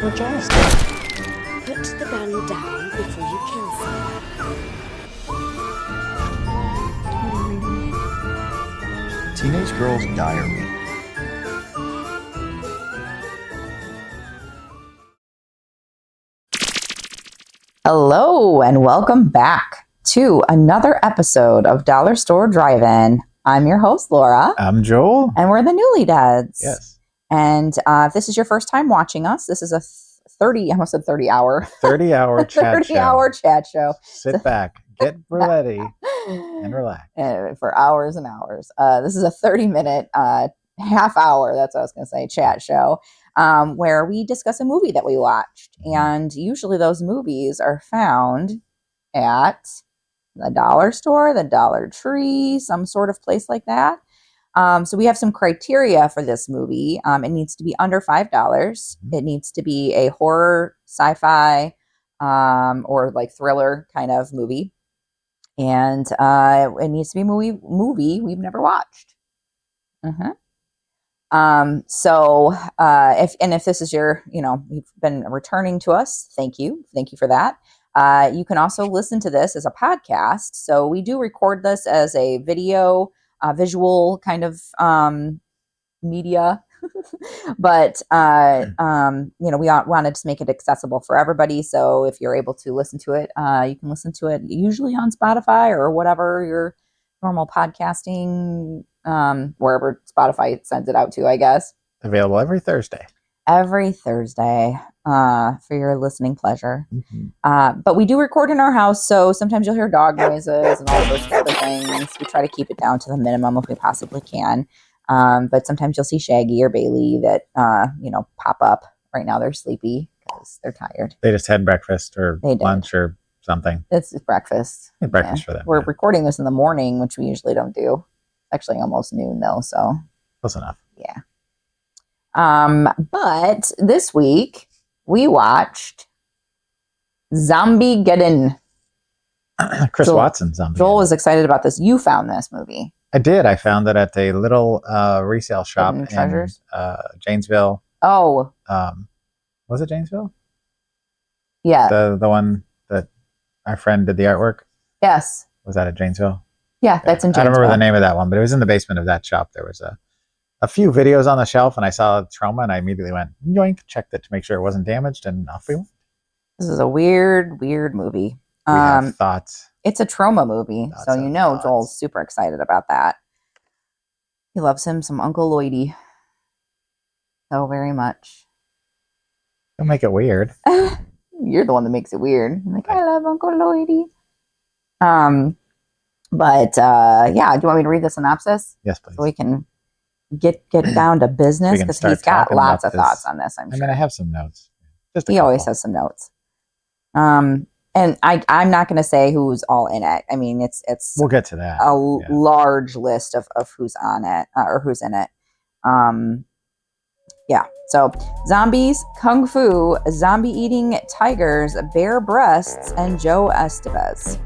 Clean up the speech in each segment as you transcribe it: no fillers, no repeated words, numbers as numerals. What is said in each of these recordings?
or just? Put the gun down before you kill someone. Teenage Girl's Diary. Hello and welcome back to another episode of Dollar Store Drive-In. I'm your host, Laura. I'm Joel. And we're the Newlydeads. Yes. And if this is your first time watching us, this is a 30-hour 30-hour chat 30-hour chat show. Sit back, get ready, and relax. For hours and hours. This is a 30-minute, half hour, that's what I was going to say, chat show, where we discuss a movie that we watched. And usually those movies are found at the dollar store, the Dollar Tree, some sort of place like that. So we have some criteria for this movie. It needs to be under $5. It needs to be a horror, sci-fi, or like thriller kind of movie. And it needs to be a movie we've never watched. So if this is your, you've been returning to us, thank you for that. You can also listen to this as a podcast. So we do record this as a video, visual kind of media, but we wanted to make it accessible for everybody. So if you're able to listen to it, you can listen to it usually on Spotify or whatever your normal podcasting, wherever Spotify sends it out to, I guess. Available every Thursday. Every Thursday for your listening pleasure. But we do record in our house, so sometimes you'll hear dog noises and all those other things. We try to keep it down to the minimum if we possibly can. But sometimes you'll see Shaggy or Bailey that, pop up. Right now they're sleepy because they're tired. They just had breakfast or lunch or something. It's breakfast. Breakfast for them. We're recording this in the morning, which we usually don't do. Actually, almost noon though, so. Close enough. Yeah. But this week we watched Zombiegeddon. Chris Watson Zombie. Joel was excited about this. You found this movie. I did. I found it at a little resale shop in Janesville. Oh. Was it Janesville? Yeah. The one that our friend did the artwork? Yes. Was that at Janesville? Yeah, that's in Janesville. I don't remember the name of that one, but it was in the basement of that shop. There was a few videos on the shelf, and I saw Troma, and I immediately went, yoink, checked it to make sure it wasn't damaged, and off we went. This is a weird movie. We have thoughts. It's a Troma movie, so Joel's super excited about that. He loves him some Uncle Lloydie so very much. Don't make it weird. You're the one that makes it weird. I'm like, I love Uncle Lloydie. But do you want me to read the synopsis? Yes, please. So we can get down to business, because he's got lots of thoughts on this, I'm sure. I have some notes. He always has some notes. And I'm not going to say who's all in it. I mean, it's we'll get to that. Large list of who's on it or who's in it. So zombies, kung fu, zombie-eating tigers, bare breasts, and Joe Estevez.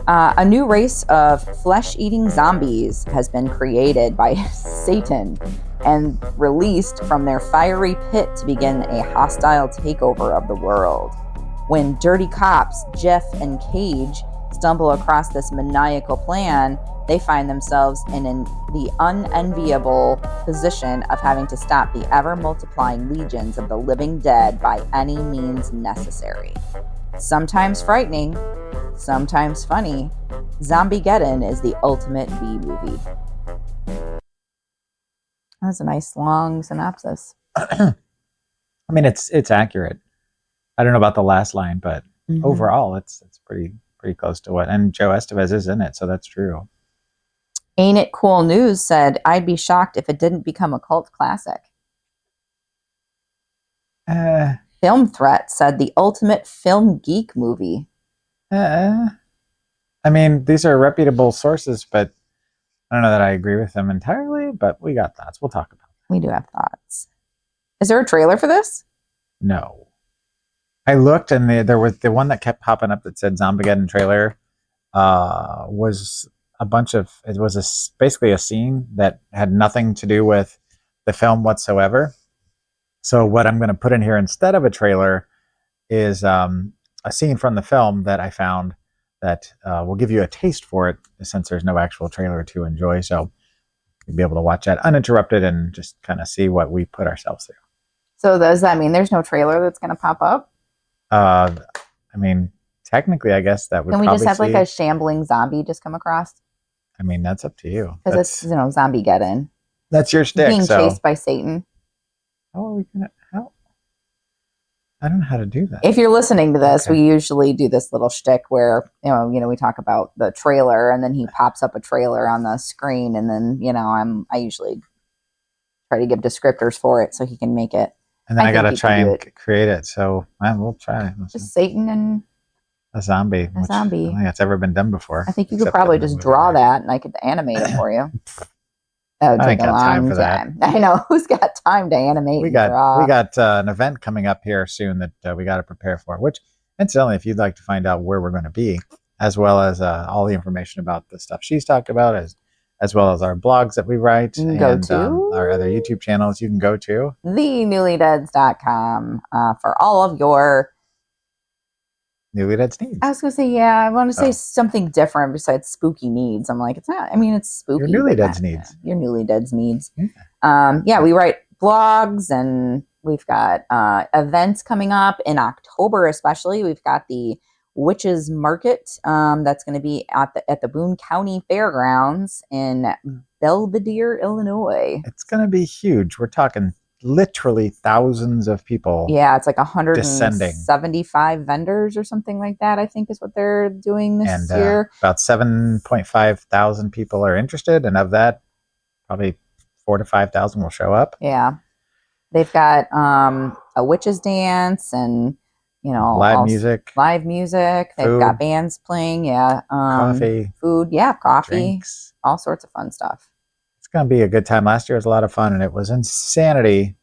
A new race of flesh-eating zombies has been created by Satan and released from their fiery pit to begin a hostile takeover of the world. When dirty cops Jeff and Cage stumble across this maniacal plan, they find themselves in the unenviable position of having to stop the ever-multiplying legions of the living dead by any means necessary. Sometimes frightening, sometimes funny, Zombiegeddon is the ultimate B-movie. That's a nice long synopsis. I mean, it's accurate. I don't know about the last line, but overall, it's pretty close to what. And Joe Estevez is in it, so that's true. Ain't It Cool News said, I'd be shocked if it didn't become a cult classic. Film Threat said the ultimate film geek movie. I mean, these are reputable sources, but I don't know that I agree with them entirely, but we got thoughts. We'll talk about them. We do have thoughts. Is there a trailer for this? No. I looked, and there was the one that kept popping up that said Zombiegeddon trailer was a bunch of, it was basically a scene that had nothing to do with the film whatsoever. So what I'm going to put in here instead of a trailer is a scene from the film that I found that will give you a taste for it, since there's no actual trailer to enjoy. So you'll be able to watch that uninterrupted and just kind of see what we put ourselves through. So does that mean there's no trailer that's going to pop up? I mean, technically, I guess that would. Can we just have see, like a shambling zombie just come across? I mean, that's up to you. Because it's, you know, Zombiegeddon. That's your shtick. Being chased by Satan. How are we gonna? How? I don't know how to do that. If you're listening to this, we usually do this little shtick where you know we talk about the trailer, and then he pops up a trailer on the screen, and then I usually try to give descriptors for it so he can make it. And then I gotta try and create it. So we'll try. Just Satan and a zombie. A zombie. I don't think that's ever been done before. I think you could probably just draw that, and I could animate it for you. That would take a long time. I know. Who's got time to animate? We got an event coming up here soon that we got to prepare for. Which, incidentally, if you'd like to find out where we're going to be, as well as all the information about the stuff she's talked about, as well as our blogs that we write and our other YouTube channels, you can go to thenewlydeads.com for all of your Newlydeads needs. I was going to say, I want to say something different besides spooky needs. I'm like, it's not, I mean, it's spooky. Your Newlydeads needs. Your Newlydeads needs. Yeah. We write blogs, and we've got events coming up in October, especially. We've got the Witches Market that's going to be at the Boone County Fairgrounds in Belvedere, Illinois. It's going to be huge. We're talking literally thousands of people. Yeah, it's like 175 vendors or something like that, I think is what they're doing this year. About 7.5 thousand people are interested, and of that, probably 4,000 to 5,000 will show up. Yeah. They've got a witches dance and, live music. They've got bands playing. Yeah. Coffee. Food. Yeah. Coffee. Drinks. All sorts of fun stuff. It's going to be a good time. Last year was a lot of fun, and it was insanity.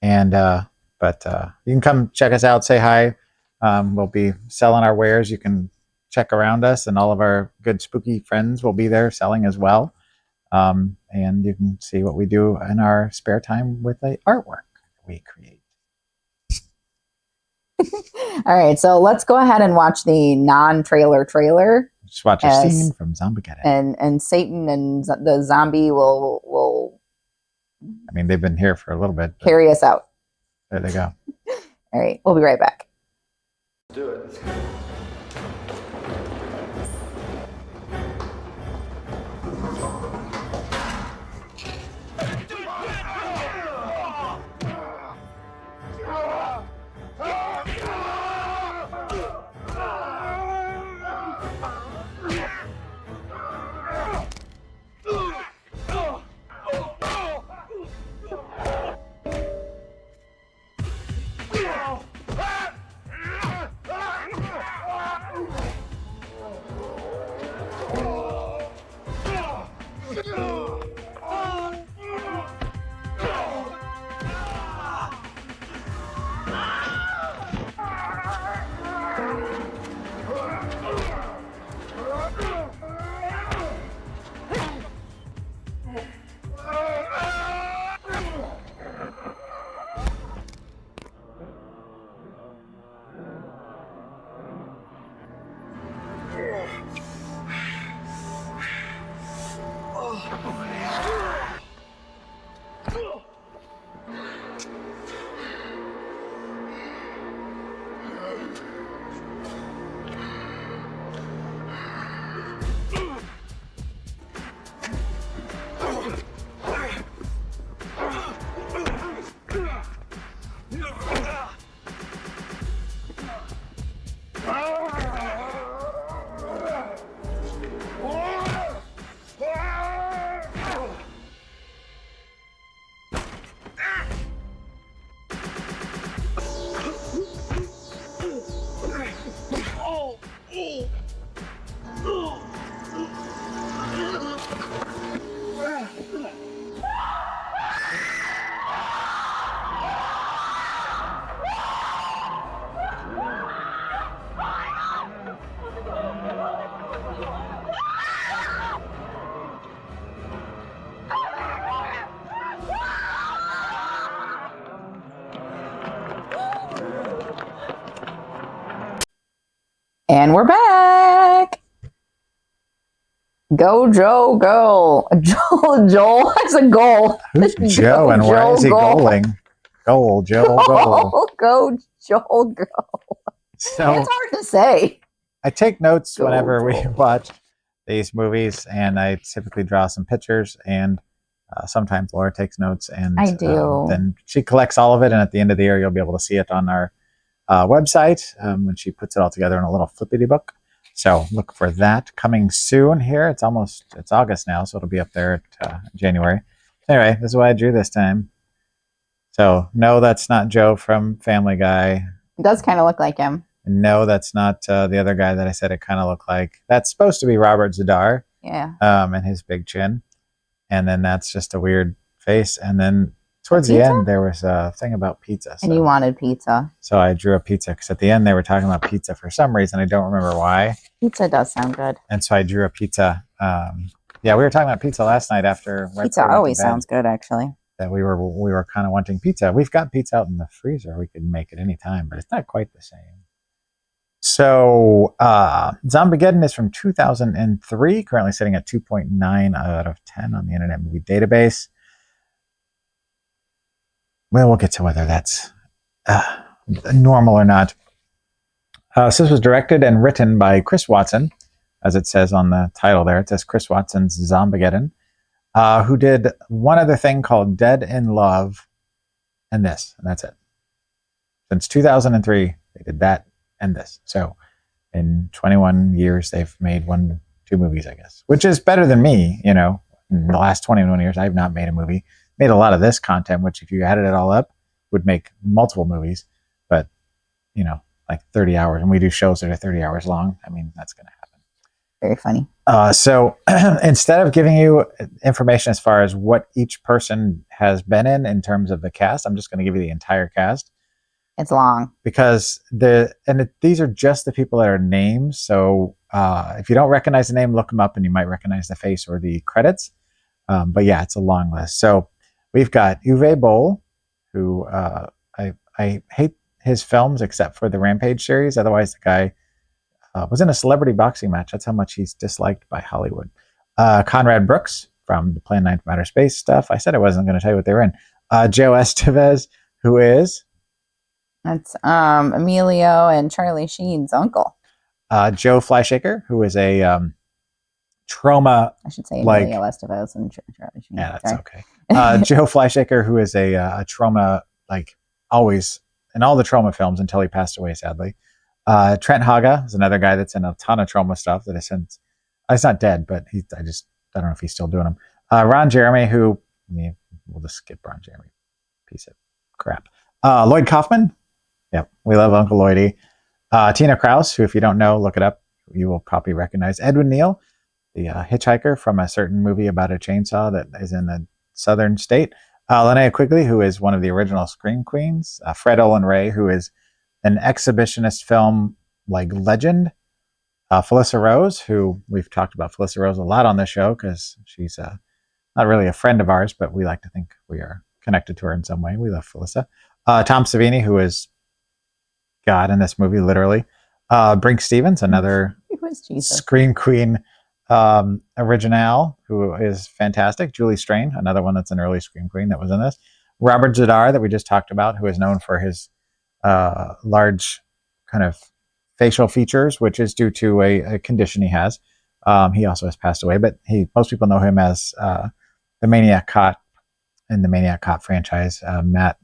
And but you can come check us out, say hi. We'll be selling our wares. You can check around us, and all of our good spooky friends will be there selling as well. And you can see what we do in our spare time with the artwork we create. All right, so let's go ahead and watch the non-trailer trailer. Just watch a scene from Zombiegeddon. And Satan and the zombie will. I mean, they've been here for a little bit. Carry us out. There they go. All right, we'll be right back. Let's do it. Let's go. And we're back. Go, Joe, go. Joel has a goal. Who's Joe and where is he goaling? Goal, Joel, goal. Go, Joel, go. So It's hard to say. I take notes Go, whenever we Joel. watch these movies, and I typically draw some pictures, and sometimes Laura takes notes, and I do. then she collects all of it, and at the end of the year, you'll be able to see it on our website when she puts it all together in a little flippity book. So look for that coming soon here. It's August now, so it'll be up there at January. Anyway, this is what I drew this time. So no, that's not Joe from Family Guy. It does kind of look like him. No, that's not the other guy that I said it kind of looked like. That's supposed to be Robert Zadar. Yeah. And his big chin. And then that's just a weird face. And then towards the Pizza? end, there was a thing about pizza. And you wanted pizza. So I drew a pizza because at the end they were talking about pizza for some reason. I don't remember why. Pizza does sound good. And so I drew a pizza. Yeah, we were talking about pizza last night after. Pizza always sounds good, actually. That we were kind of wanting pizza. We've got pizza out in the freezer. We could make it any time, but it's not quite the same. So Zombiegeddon is from 2003, currently sitting at 2.9 out of 10 on the Internet Movie Database. Well, we'll get to whether that's normal or not. So this was directed and written by Chris Watson, as it says on the title there. It says Chris Watson's Zombiegeddon, who did one other thing called Dead in Love and this, and that's it. Since 2003, they did that and this. So in 21 years, they've made 1-2 movies, I guess, which is better than me. You know, in the last 21 years, I've not made a movie. Made a lot of this content, which if you added it all up, would make multiple movies. But, you know, like 30 hours. And we do shows that are 30 hours long. I mean, that's going to happen. Very funny. So instead of giving you information as far as what each person has been in terms of the cast, I'm just going to give you the entire cast. It's long. Because these are just the people that are names. So if you don't recognize the name, look them up and you might recognize the face or the credits. But yeah, it's a long list. So we've got Uwe Boll, who I hate his films except for the Rampage series. Otherwise, the guy was in a celebrity boxing match. That's how much he's disliked by Hollywood. Conrad Brooks from the Plan 9 from Outer Space stuff. I said I wasn't going to tell you what they were in. Joe Estevez, who is... That's Emilio and Charlie Sheen's uncle. Joe Flyshaker, who is a Troma... I should say Emilio Estevez and Charlie Sheen. Yeah, that's okay. Joe Flyshaker, who is a Troma, like always in all the Troma films until he passed away, sadly. Trent Haga is another guy that's in a ton of Troma stuff that has since... He's not dead, but I don't know if he's still doing them. Ron Jeremy, who... we'll just skip Ron Jeremy. Piece of crap. Lloyd Kaufman. Yep, we love Uncle Lloydie. Tina Kraus, who if you don't know, look it up. You will probably recognize Edwin Neal, the hitchhiker from a certain movie about a chainsaw that is in a southern state. Linnea Quigley, who is one of the original Scream Queens. Fred Olen Ray, who is an exhibitionist film like legend. Felissa Rose, who we've talked about Felissa Rose a lot on this show because she's not really a friend of ours, but we like to think we are connected to her in some way. We love Felissa. Tom Savini, who is God in this movie, literally. Brink Stevens, another Scream Queen original, who is fantastic. Julie Strain, another one that's an early Scream Queen that was in this. Robert Zadar, that we just talked about, who is known for his large kind of facial features, which is due to a condition he has. He also has passed away, but most people know him as the Maniac Cop in the Maniac Cop franchise. Matt.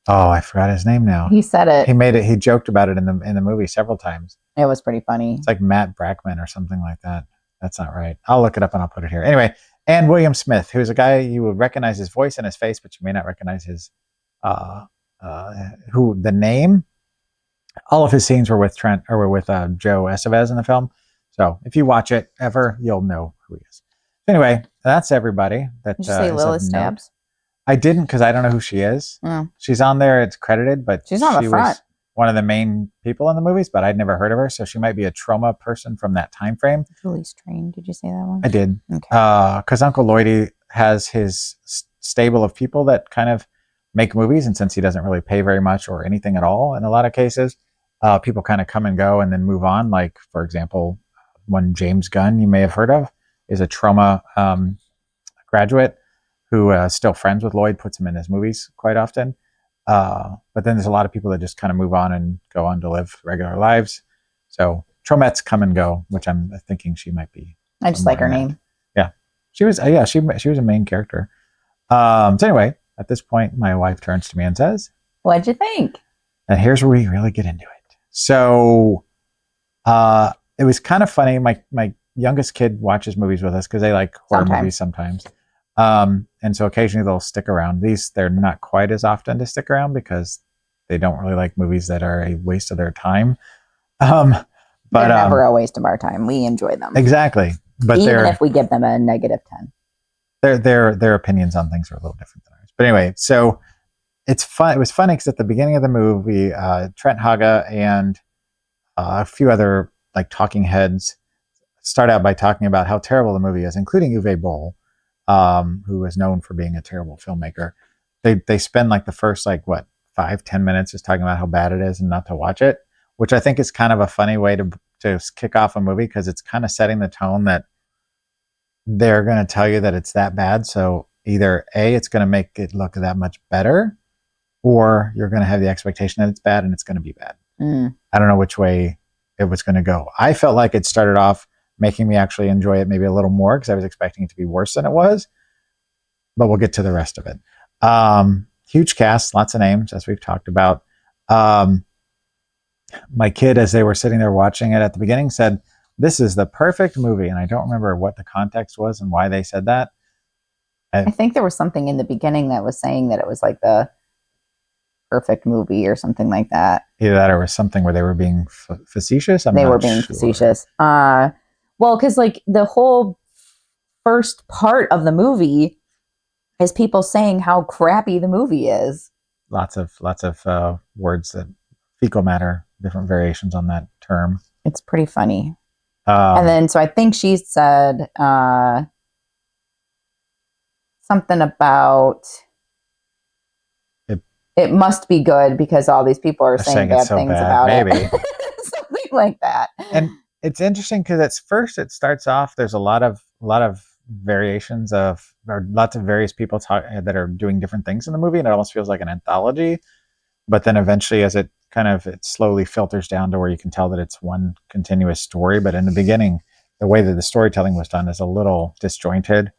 Oh, I forgot his name now. He said it. He made it. He joked about it in the movie several times. It was pretty funny. It's like Matt Brackman or something like that. That's not right. I'll look it up and I'll put it here. Anyway, and William Smith, who's a guy you would recognize his voice and his face, but you may not recognize his the name. All of his scenes were with Joe Estevez in the film. So if you watch it ever, you'll know who he is. Anyway, that's everybody. Did you say Lily Stabs? I didn't because I don't know who she is. Oh. She's on there. It's credited, but she's on the front. Was one of the main people in the movies, but I'd never heard of her. So she might be a Troma person from that time frame. Julie Strain. Did you say that one? I did. Okay. Because Uncle Lloydie has his stable of people that kind of make movies. And since he doesn't really pay very much or anything at all in a lot of cases, people kind of come and go and then move on. Like, for example, one James Gunn you may have heard of is a Troma graduate who is still friends with Lloyd, puts him in his movies quite often. But then there's a lot of people that just kind of move on and go on to live regular lives. So Tromettes come and go, which I'm thinking she might be. I just like her name. Yeah, she was. She was a main character. So anyway, at this point, my wife turns to me and says, "What'd you think?" And here's where we really get into it. So it was kind of funny. My youngest kid watches movies with us because they like horror movies sometimes. And so occasionally they'll stick around. They're not quite as often to stick around because they don't really like movies that are a waste of their time. But they're never a waste of our time. We enjoy them. Exactly. But even if we give them a -10. Their opinions on things are a little different than ours. But anyway, so it's fun. It was funny because at the beginning of the movie, Trent Haga and a few other like talking heads start out by talking about how terrible the movie is, including Uwe Boll, who is known for being a terrible filmmaker. They spend like the first 5-10 minutes just talking about how bad it is and not to watch it, which I think is kind of a funny way to kick off a movie because it's kind of setting the tone that they're going to tell you that it's that bad. So either A, it's going to make it look that much better, or you're going to have the expectation that it's bad and it's going to be bad. I don't know which way it was going to go. I felt like it started off making me actually enjoy it maybe a little more because I was expecting it to be worse than it was, but we'll get to the rest of it. Huge cast, lots of names, as we've talked about. My kid, as they were sitting there watching it at the beginning, said, "This is the perfect movie." And I don't remember what the context was and why they said that. I think there was something in the beginning that was saying that it was like the perfect movie or something like that. Either that or it was something where they were being facetious. They were being facetious. Well, because like the whole first part of the movie is people saying how crappy the movie is. Lots of words that fecal matter, different variations on that term. It's pretty funny. And then, so I think she said something about it must be good because all these people are saying bad things about it. Something like that. And it's interesting because at first it starts off, there's a lot of variations of, or lots of various people that are doing different things in the movie, and it almost feels like an anthology. But then eventually, as it slowly filters down to where you can tell that it's one continuous story. But in the beginning, the way that the storytelling was done is a little disjointed.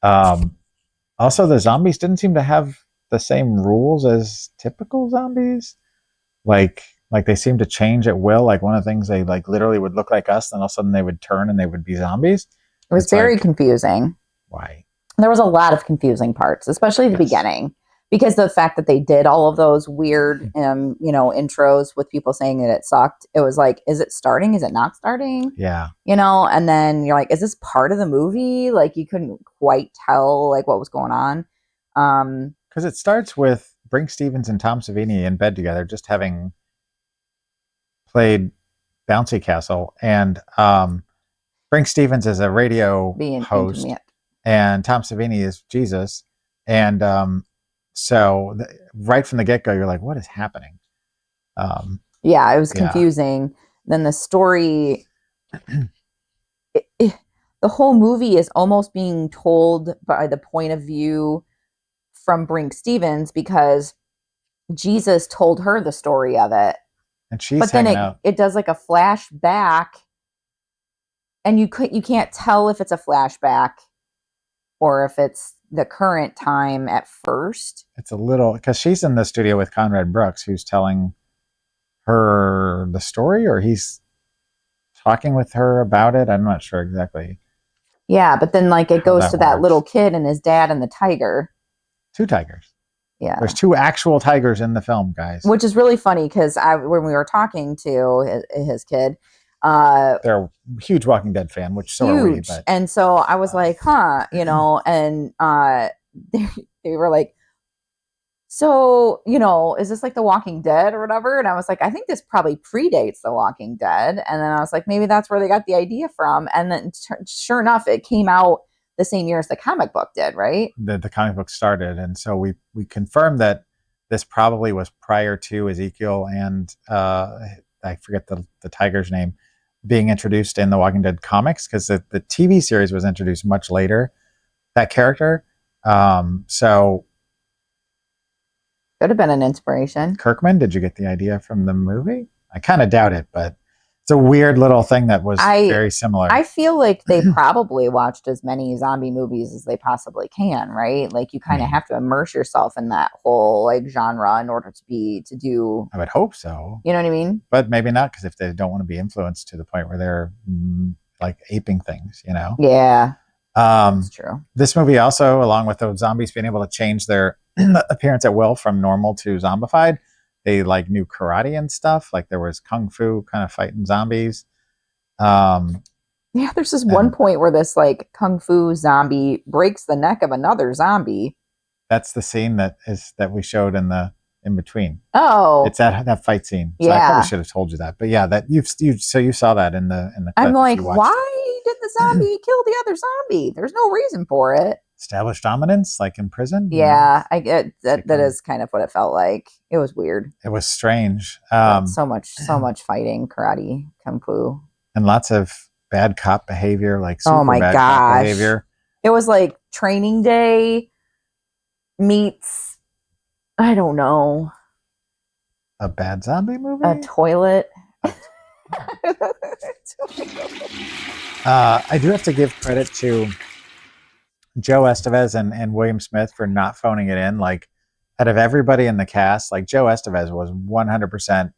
Also, the zombies didn't seem to have the same rules as typical zombies. Like they seem to change at will. Like one of the things, they like literally would look like us, and all of a sudden they would turn and they would be zombies. It was very confusing. Why? There was a lot of confusing parts, especially the beginning. Because the fact that they did all of those weird, intros with people saying that it sucked, it was like, is it starting? Is it not starting? Yeah. And then you're like, is this part of the movie? Like, you couldn't quite tell, like, what was going on. Because it starts with Brinke Stevens and Tom Savini in bed together, just having played Bouncy Castle. And Brinke Stevens is a radio host. Intimate. And Tom Savini is Jesus. And so right from the get-go, you're like, what is happening? Yeah, it was confusing. Yeah. Then the story, the whole movie is almost being told by the point of view from Brinke Stevens because Jesus told her the story of it. And she's it does like a flashback, and you can't tell if it's a flashback or if it's the current time at first. It's a little, because she's in the studio with Conrad Brooks, who's telling her the story, or he's talking with her about it. I'm not sure exactly. Yeah, but then like it goes to that little kid and his dad and the tiger. 2 tigers. Yeah. There's 2 actual tigers in the film, guys. Which is really funny because when we were talking to his kid, they're a huge Walking Dead fan, which so are we. But. And so I was like, and they were like, so, is this like The Walking Dead or whatever? And I was like, I think this probably predates The Walking Dead. And then I was like, maybe that's where they got the idea from. And then sure enough, it came out the same year as the comic book did, right? The comic book started. And so we confirmed that this probably was prior to Ezekiel and I forget the tiger's name, being introduced in the Walking Dead comics, because the TV series was introduced much later, that character. So Could have been an inspiration. Kirkman, did you get the idea from the movie? I kind of doubt it, but it's a weird little thing that was very similar. I feel like they probably watched as many zombie movies as they possibly can, right? Like you kind of have to immerse yourself in that whole like genre in order to do. I would hope so. You know what I mean? But maybe not, because if they don't want to be influenced to the point where they're like aping things, you know? Yeah, that's true. This movie also, along with those zombies being able to change their appearance at will from normal to zombified, they like knew karate and stuff. Like there was kung fu kind of fighting zombies. Yeah, there's this one point where this like kung fu zombie breaks the neck of another zombie. That's the scene that we showed in between. Oh, it's that fight scene. So yeah. I probably should have told you that. But yeah, that you saw that in the clip. I'm like, why did the zombie kill the other zombie? There's no reason for it. Established dominance, like in prison. Yeah, I get that. That is kind of what it felt like. It was weird. It was strange. So much fighting, karate, kung fu, and lots of bad cop behavior, like super oh my bad gosh, cop behavior. It was like Training Day meets, I don't know, a bad zombie movie, a toilet. I do have to give credit to Joe Estevez and William Smith for not phoning it in. Like, out of everybody in the cast, like Joe Estevez was 100%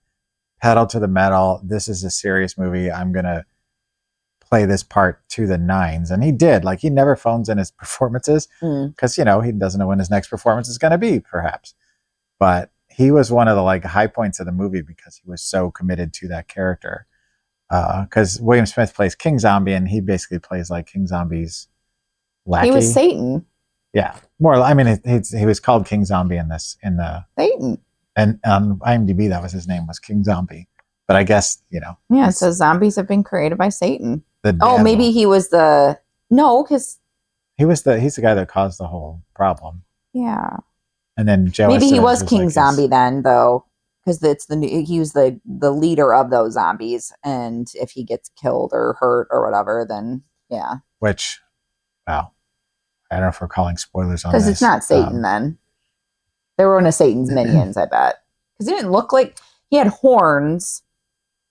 pedal to the metal. This is a serious movie. I'm going to play this part to the nines. And he did. Like, he never phones in his performances because, you know, he doesn't know when his next performance is going to be, perhaps. But he was one of the like high points of the movie because he was so committed to that character. Because William Smith plays King Zombie, and he basically plays like King Zombie's lackey. He was Satan. Yeah, more. I mean, he was called King Zombie in the Satan. And on IMDb, that was his name, was King Zombie. But I guess, you know. Yeah, so zombies have been created by Satan. Maybe he was because he's the guy that caused the whole problem. Yeah. And then Joe. Maybe he was King Zombie then, though, because he was the leader of those zombies, and if he gets killed or hurt or whatever, then yeah. Which, wow, I don't know if we're calling spoilers on this. Because it's not Satan then. They were one of Satan's minions, I bet. Because he didn't look like he had horns.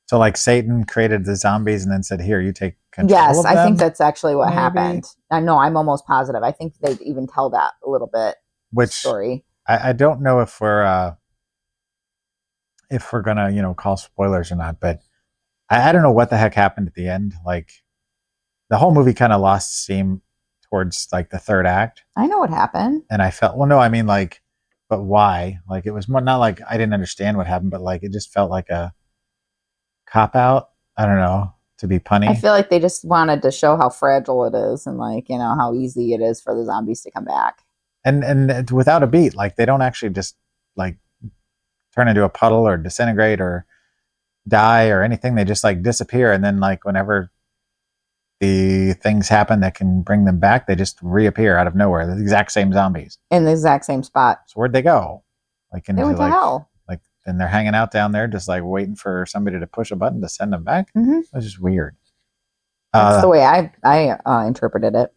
So, like, Satan created the zombies and then said, "Here, you take control." Yes, of I them? think that's actually what Maybe. happened. I know, I'm almost positive. I think they even tell that a little bit. Which story? I don't know if we're gonna, you know, call spoilers or not, but I don't know what the heck happened at the end. Like, the whole movie kind of lost steam towards like the third act. I know what happened. And I felt, well, no, I mean, like, but why? Like, it was more, not like I didn't understand what happened, but like it just felt like a cop out. I don't know, to be punny. I feel like they just wanted to show how fragile it is and like, you know, how easy it is for the zombies to come back. And without a beat, like they don't actually just like turn into a puddle or disintegrate or die or anything. They just like disappear, and then like whenever the things happen that can bring them back, they just reappear out of nowhere. They're the exact same zombies in the exact same spot. So where'd they go? Like, they went to hell. Like, and they're hanging out down there, just like waiting for somebody to push a button to send them back. Mm-hmm. It's just weird. That's the way I interpreted it.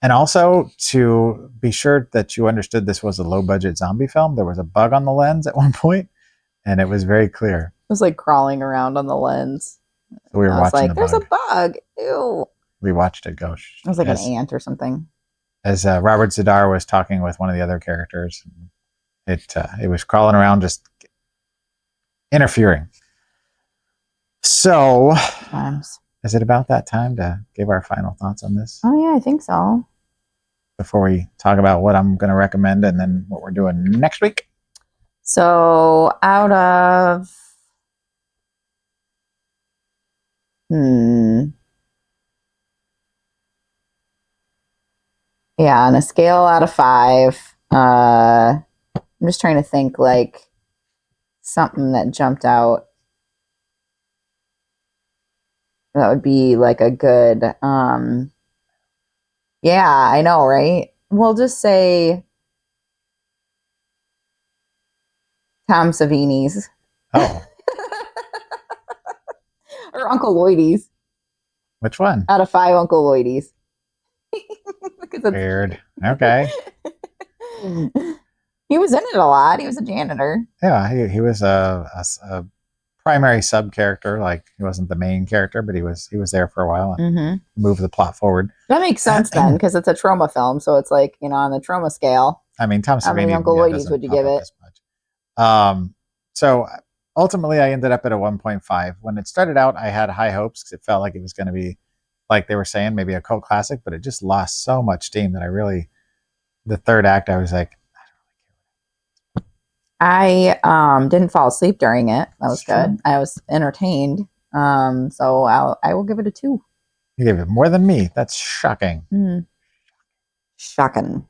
And also, to be sure that you understood this was a low-budget zombie film, there was a bug on the lens at one point, and it was very clear. It was like crawling around on the lens. So we were watching the there's a bug. Ew. We watched it go. It was like an ant or something. As Robert Z'Dar was talking with one of the other characters, it was crawling around, just interfering. So, is it about that time to give our final thoughts on this? Oh yeah, I think so. Before we talk about what I'm going to recommend and then what we're doing next week. So out of yeah, on a scale out of 5, I'm just trying to think like something that jumped out. That would be like a good, yeah, I know, right? We'll just say Tom Savini's. Oh. Or Uncle Lloydie's. Which one? Out of 5 Uncle Lloydie's. Weird. Okay. He was in it a lot. He was a janitor. Yeah, he was a primary sub character. Like he wasn't the main character, but he was there for a while and moved the plot forward. That makes sense then, because it's a Troma film, so it's like, on the Troma scale. I mean, Tom Savini. How many Uncle Lloydie's would you give it? So ultimately, I ended up at a 1.5. When it started out, I had high hopes because it felt like it was going to be, like they were saying, maybe a cult classic, but it just lost so much steam that the third act, I was like, I didn't fall asleep during it. That was good. I was entertained. So I will give it a 2. You gave it more than me. That's shocking. Shocking.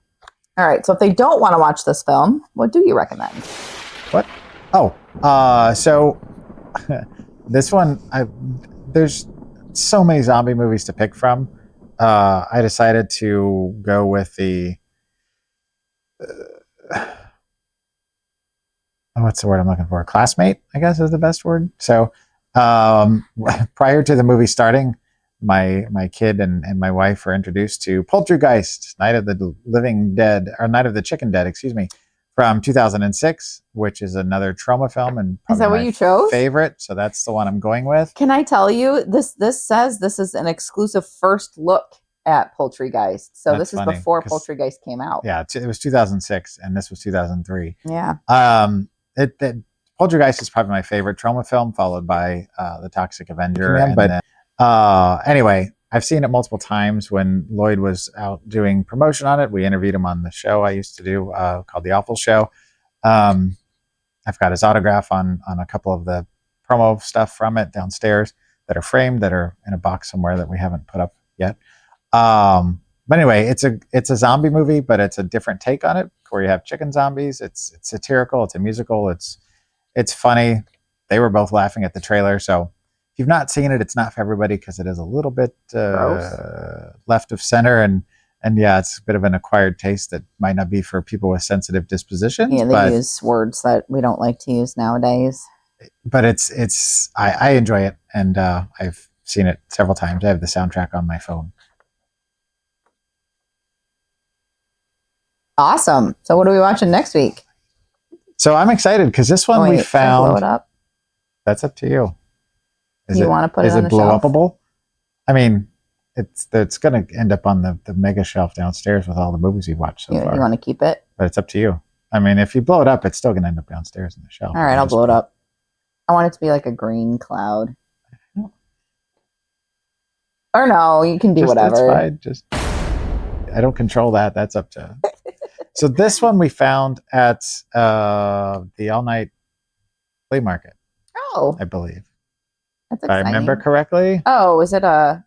All right. So if they don't want to watch this film, what do you recommend? What? Oh, so this one, there's so many zombie movies to pick from. I decided to go with the what's the word I'm looking for? Classmate, I guess is the best word. So prior to the movie starting, my kid and my wife were introduced to Poltergeist, Night of the Living Dead, or Night of the Chicken Dead, excuse me, from 2006, which is another Troma film, and is that what you chose? Favorite. So that's the one I'm going with. Can I tell you, this says this is an exclusive first look at Poltergeist. So That's this is funny, before Poltergeist came out. Yeah, it was 2006, and this was 2003. Yeah. Poltergeist is probably my favorite Troma film, followed by The Toxic Avenger. Anyway, I've seen it multiple times. When Lloyd was out doing promotion on it, we interviewed him on the show I used to do called The Awful Show. I've got his autograph on a couple of the promo stuff from it downstairs that are framed, that are in a box somewhere that we haven't put up yet. But anyway, it's a zombie movie, but it's a different take on it, where you have chicken zombies. It's satirical. It's a musical. It's funny. They were both laughing at the trailer. So if you've not seen it, it's not for everybody, because it is a little bit left of center, and yeah, it's a bit of an acquired taste that might not be for people with sensitive dispositions. Yeah, they use words that we don't like to use nowadays. But I enjoy it, and I've seen it several times. I have the soundtrack on my phone. Awesome. So what are we watching next week? So I'm excited because this one we found. Blow it up? That's up to you. You want to put it on the blow shelf? upable? I mean, it's going to end up on the mega shelf downstairs with all the movies we've watched so far. You want to keep it? But it's up to you. I mean, if you blow it up, it's still going to end up downstairs in the shelf. All right, I'll blow it up. I want it to be like a green cloud. Or no, you can do whatever. That's fine. I don't control that. That's up to. So this one we found at the all-night flea market. Oh, I believe. That's if I exciting. remember correctly. Oh, is it the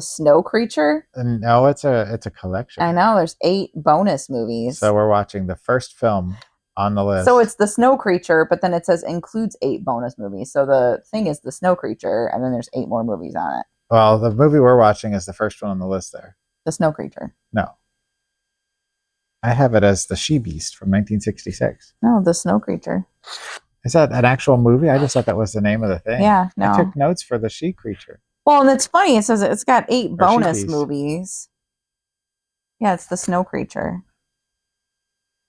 snow creature? No, it's a collection. I know. There's 8 bonus movies. So we're watching the first film on the list. So it's the snow creature, but then it says includes 8 bonus movies. So the thing is the snow creature, and then there's 8 more movies on it. Well, the movie we're watching is the first one on the list there. The snow creature. No. I have it as the She Beast from 1966. No, the snow creature. Is that an actual movie? I just thought that was the name of the thing. Yeah, no. I took notes for the she creature. Well, and it's funny. It says it's got 8 bonus movies. Yeah, it's the snow creature.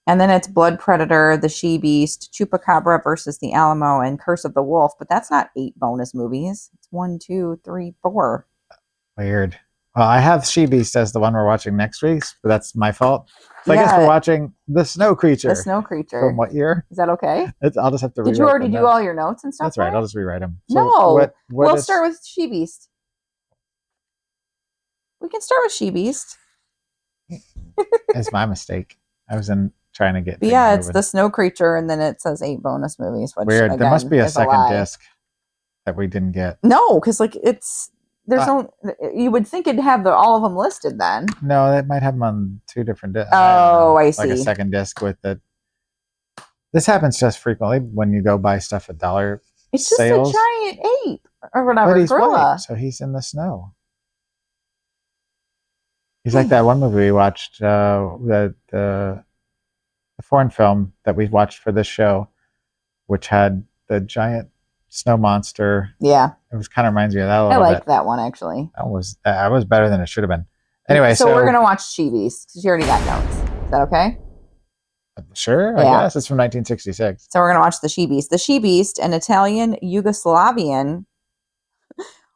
And then it's Blood Predator, The She Beast, Chupacabra versus the Alamo, and Curse of the Wolf. But that's not 8 bonus movies. It's 1, 2, 3, 4. Weird. Well, I have She Beast as the one we're watching next week, but that's my fault. So I guess we're watching The Snow Creature. The Snow Creature. From what year? Is that okay? I'll just have to rewrite. Did you already do all your notes and stuff? That's right. I'll just rewrite them. So no. We'll start with She Beast. We can start with She Beast. It's my mistake. I was trying to get. Yeah, it's The Snow Creature, and then it says 8 bonus movies. Which, weird. Again, there must be a second disc that we didn't get. No, because there's no. You would think it'd have all of them listed then. No, it might have them on 2 different discs. Oh, I see. Like a second disc with it. This happens just frequently when you go buy stuff at dollar It's just sales. a giant ape or whatever. But he's gorilla. white, so he's in the snow. He's like that one movie we watched, the foreign film that we watched for this show, which had the giant Snow Monster. Yeah, It was kind of reminds me of that a I little liked bit. that one actually. That was better than it should have been. Anyway, so we're gonna watch Chibi's because you already got notes. Is that okay? Sure, I guess it's from 1966. So we're gonna watch the She-Beast. The She-Beast, an Italian Yugoslavian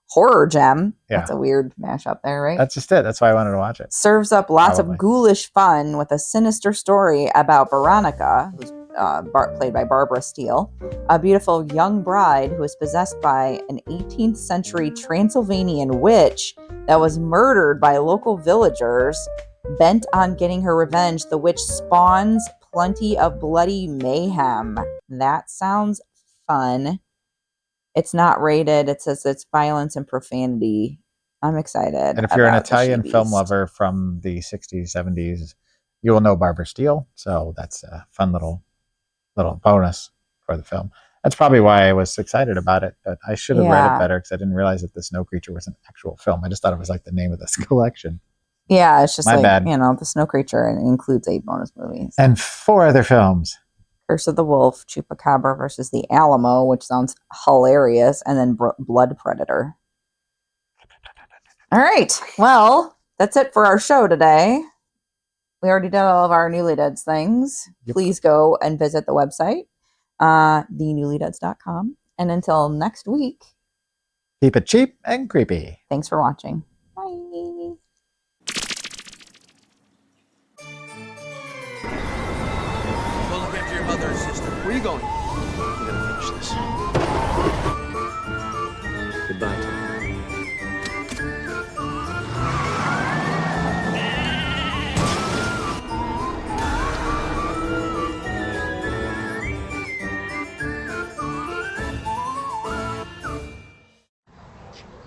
horror gem. Yeah. That's a weird mashup there, right? That's just it. That's why I wanted to watch it. Serves up lots Probably. of ghoulish fun with a sinister story about Veronica, who's played by Barbara Steele, a beautiful young bride who is possessed by an 18th century Transylvanian witch that was murdered by local villagers. Bent on getting her revenge, the witch spawns plenty of bloody mayhem. That sounds fun. It's not rated. It says it's violence and profanity. I'm excited. And if you're an Italian film lover from the 60s, 70s, you will know Barbara Steele. So that's a fun little bonus for the film. That's probably why I was excited about it. But I should have read it better because I didn't realize that The Snow Creature was an actual film. I just thought it was like the name of this collection. Yeah, it's just My bad. The Snow Creature, and it includes 8 bonus movies. And 4 other films. Curse of the Wolf, Chupacabra versus the Alamo, which sounds hilarious, and then Blood Predator. All right. Well, that's it for our show today. We already did all of our Newlydeads things. Yep. Please go and visit the website, thenewlydeads.com. And until next week, keep it cheap and creepy. Thanks for watching. Bye. Go look after your mother and sister. Where are you going? I'm gonna finish this. Goodbye, Tom.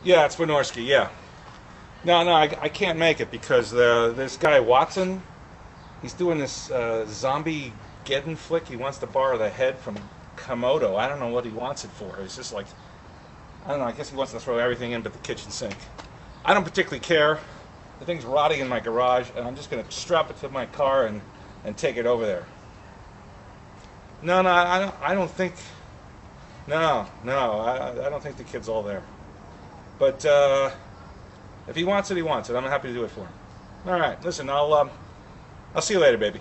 Yeah, it's Wynorski, yeah. No, I can't make it because this guy, Watson, he's doing this Zombiegeddon flick. He wants to borrow the head from Komodo. I don't know what he wants it for. It's just like, I don't know, I guess he wants to throw everything in but the kitchen sink. I don't particularly care. The thing's rotting in my garage, and I'm just going to strap it to my car and take it over there. No, I don't think, I don't think the kid's all there. But if he wants it, he wants it. I'm happy to do it for him. All right, listen, I'll see you later, baby.